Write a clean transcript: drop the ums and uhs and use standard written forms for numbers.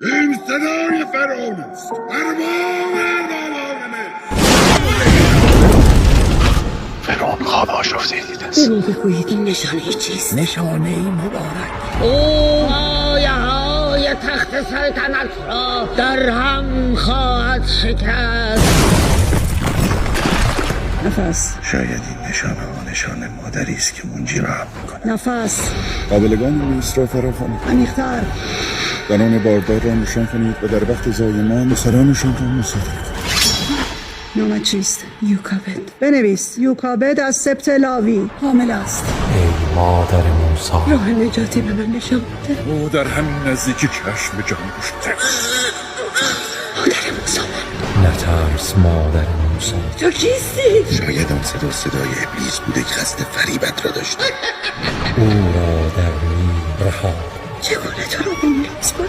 این صدای فرعون است. فرعون خواب آشفته دیده است. بگو بگویید این نشانه چیست؟ نشانه مبارک. او پایه های تخت سلطنت را در هم خواهد شکست. نفس. شاید این نشانه ها نشانه مادری است که منجی را هم میکنه. نفس. قابلگان میس را فرا کنید. عمیق‌تر. درون باردار را نشان کنید و در وقت زایمان سرانشان را مصادره کنید. نامت چیست؟ یوکابد. بنویس یوکابد از سبت لاوی حامل است. ای مادر موسی، راه نجاتی به من نشان بده. او در همین نزدیکی چشم جان گشته. مادر موسی. نترس مادر موسی. تو کیستی؟ شاید آن صدای ابلیس بوده که قصد فریبت را داشته. او را در نیل رها. چگونه تو را به این لباس کنم؟